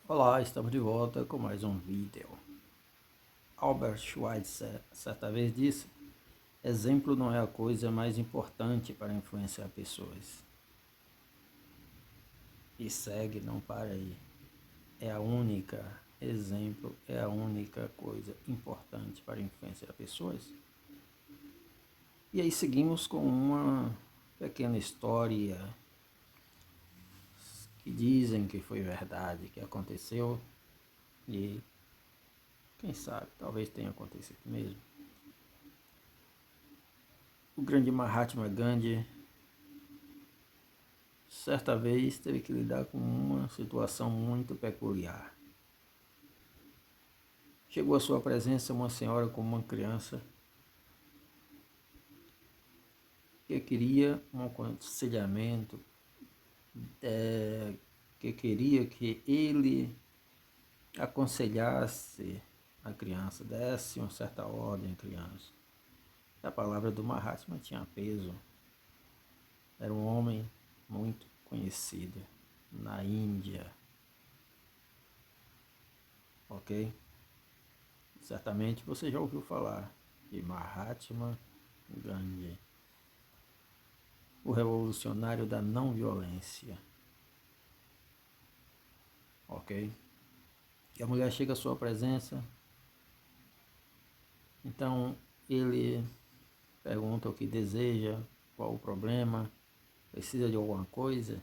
Olá, estamos de volta com mais um vídeo. Albert Schweitzer certa vez disse: exemplo não é a coisa mais importante para influenciar pessoas. E segue, não para aí. Exemplo é a única coisa importante para influenciar pessoas. E aí seguimos com uma pequena história que dizem que foi verdade, que aconteceu e quem sabe, talvez tenha acontecido mesmo. O grande Mahatma Gandhi certa vez teve que lidar com uma situação muito peculiar. Chegou à sua presença uma senhora com uma criança que queria um aconselhamento, que queria que ele aconselhasse a criança, desse uma certa ordem à criança. A palavra do Mahatma tinha peso. Era um homem muito conhecido na Índia, ok? Certamente você já ouviu falar de Mahatma Gandhi, o revolucionário da não violência, ok? E a mulher chega à sua presença, então ele pergunta o que deseja, qual o problema, precisa de alguma coisa,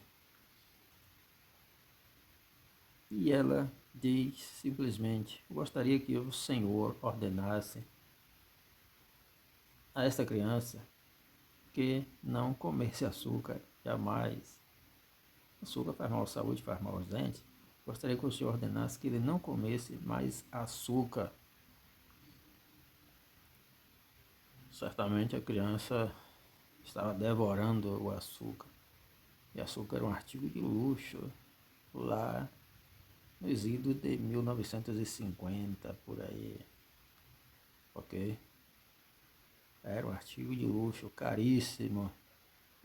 e ela diz simplesmente: gostaria que o Senhor ordenasse a esta criança que não comesse açúcar jamais. Açúcar faz mal à saúde, faz mal aos dentes. Gostaria que o Senhor ordenasse que ele não comesse mais açúcar. Certamente a criança estava devorando o açúcar. E açúcar era um artigo de luxo lá nos idos de 1950, por aí. Ok? Era um artigo de luxo caríssimo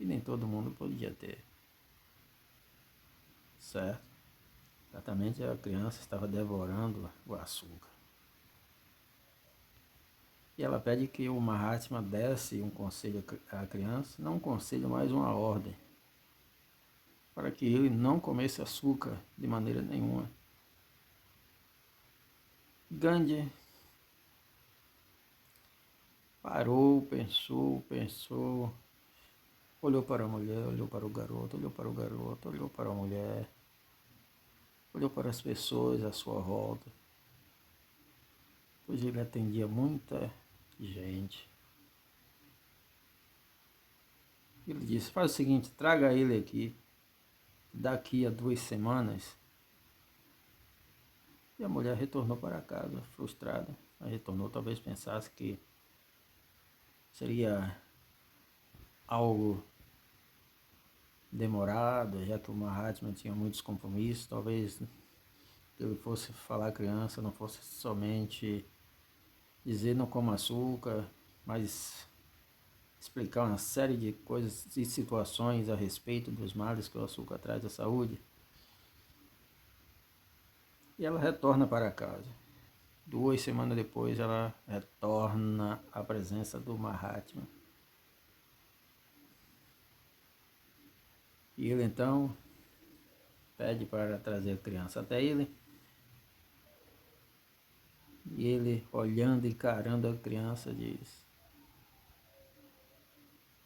e nem todo mundo podia ter. Certo? Exatamente, a criança estava devorando o açúcar. E ela pede que o Mahatma desse um conselho à criança, não um conselho, mas uma ordem, para que ele não comesse açúcar de maneira nenhuma. Gandhi parou, pensou, olhou para a mulher, olhou para o garoto, olhou para o garoto, olhou para a mulher, olhou para as pessoas à sua volta, pois ele atendia muita gente. Ele disse: faz o seguinte, traga ele aqui, daqui a 2 semanas. E a mulher retornou para casa, frustrada. Ela retornou, talvez pensasse que seria algo demorado, já que o Mahatma tinha muitos compromissos. Talvez ele fosse falar à criança, não fosse somente dizer não coma açúcar, mas explicar uma série de coisas e situações a respeito dos males que o açúcar traz à saúde. E ela retorna para casa. 2 semanas depois, ela retorna à presença do Mahatma. E ele então pede para trazer a criança até ele. E ele, olhando e encarando a criança, diz: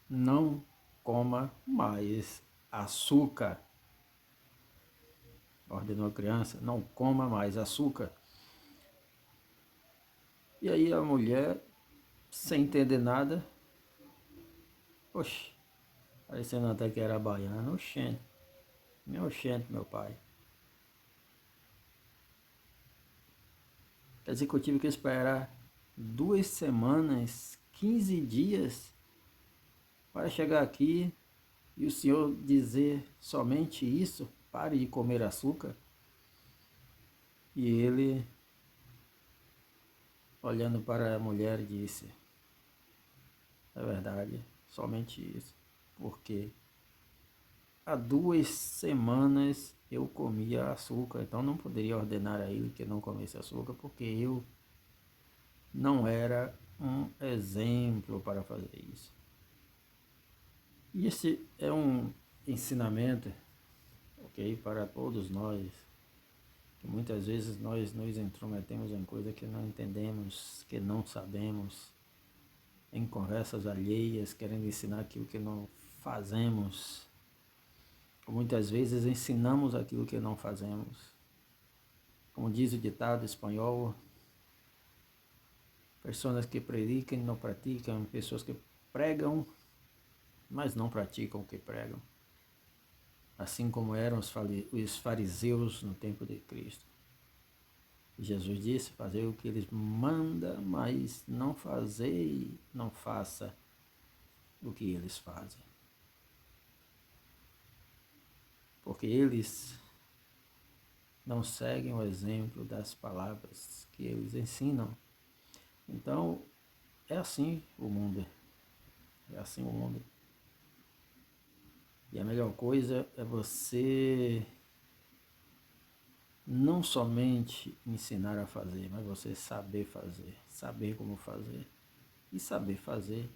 não coma mais açúcar. Ordenou a criança: não coma mais açúcar. E aí a mulher, sem entender nada, oxe, parecendo até que era baiana, oxente, meu pai. Quer dizer que eu tive que esperar 2 semanas, 15 dias para chegar aqui e o senhor dizer somente isso? Pare de comer açúcar. E ele, olhando para a mulher, disse: é verdade, somente isso. Porque há 2 semanas eu comia açúcar, então não poderia ordenar a ele que não comesse açúcar, porque eu não era um exemplo para fazer isso. E esse é um ensinamento, ok, para todos nós, que muitas vezes nós nos intrometemos em coisas que não entendemos, que não sabemos, em conversas alheias, querendo ensinar aquilo que não fazemos. Muitas vezes ensinamos aquilo que não fazemos. Como diz o ditado espanhol, pessoas que predicam e não praticam, pessoas que pregam, mas não praticam o que pregam. Assim como eram os fariseus no tempo de Cristo. Jesus disse, fazer o que eles mandam, mas não fazer, não faça o que eles fazem. Porque eles não seguem o exemplo das palavras que eles ensinam. Então, é assim o mundo. É assim o mundo. E a melhor coisa é você não somente ensinar a fazer, mas você saber fazer, saber como fazer e saber fazer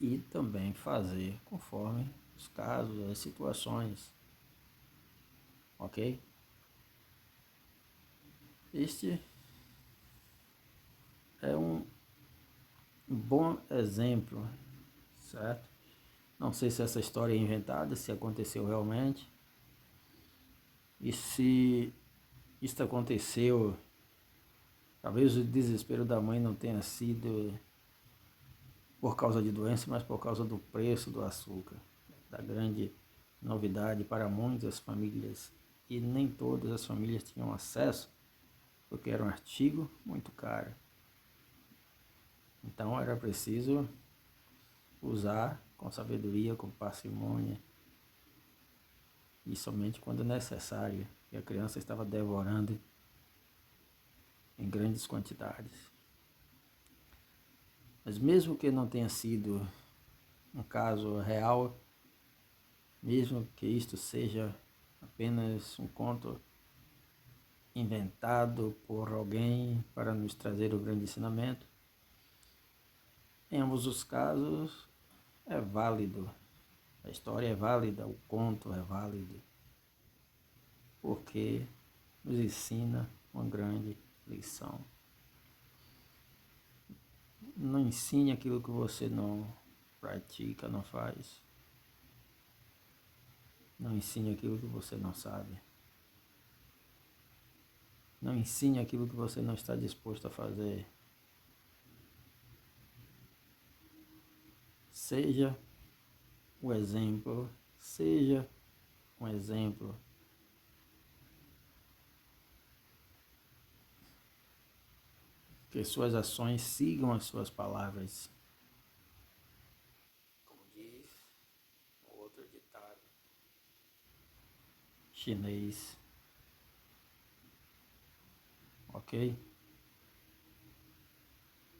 e também fazer conforme os casos, as situações, ok? Este é um bom exemplo, certo? Não sei se essa história é inventada, se aconteceu realmente, e se isto aconteceu, talvez o desespero da mãe não tenha sido por causa de doença, mas por causa do preço do açúcar, da grande novidade para muitas famílias, e nem todas as famílias tinham acesso, porque era um artigo muito caro. Então era preciso usar com sabedoria, com parcimônia, e somente quando necessário, e a criança estava devorando em grandes quantidades. Mas mesmo que não tenha sido um caso real, mesmo que isto seja apenas um conto inventado por alguém para nos trazer o grande ensinamento, em ambos os casos é válido. A história é válida, o conto é válido, porque nos ensina uma grande lição. Não ensine aquilo que você não pratica, não faz. Não ensine aquilo que você não sabe. Não ensine aquilo que você não está disposto a fazer. Seja o exemplo, seja um exemplo. Que suas ações sigam as suas palavras. Como diz o outro ditado chinês, ok?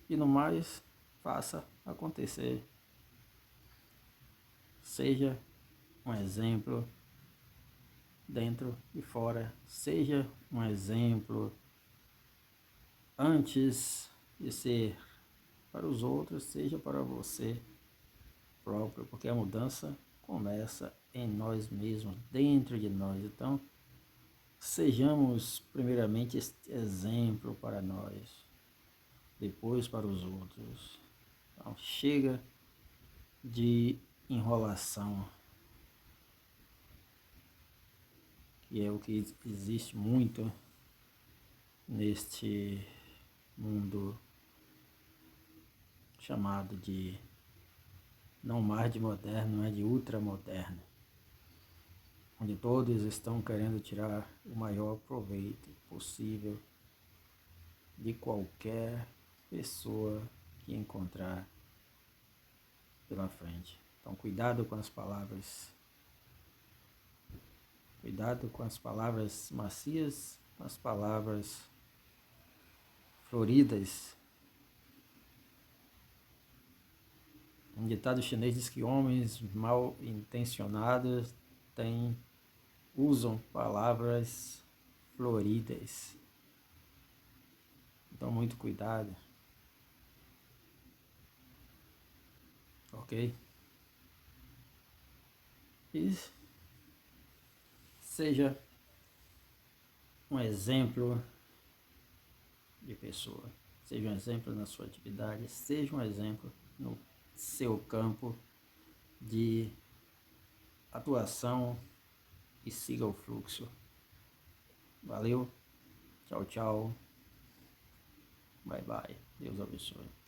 E no mais, faça acontecer. Seja um exemplo dentro e fora. Seja um exemplo antes de ser para os outros, seja para você próprio, porque a mudança começa em nós mesmos, dentro de nós. Então, sejamos primeiramente este exemplo para nós, depois para os outros. Então, chega de enrolação, que é o que existe muito neste mundo chamado de não mais de moderno, mas de ultramoderno, onde todos estão querendo tirar o maior proveito possível de qualquer pessoa que encontrar pela frente. Então, cuidado com as palavras. Cuidado com as palavras macias, com as palavras floridas. Um ditado chinês diz que homens mal intencionados têm usam palavras floridas. Então, muito cuidado, ok? E seja um exemplo de pessoa, seja um exemplo na sua atividade, seja um exemplo no seu campo de atuação e siga o fluxo. Valeu, tchau, tchau, bye bye, Deus abençoe.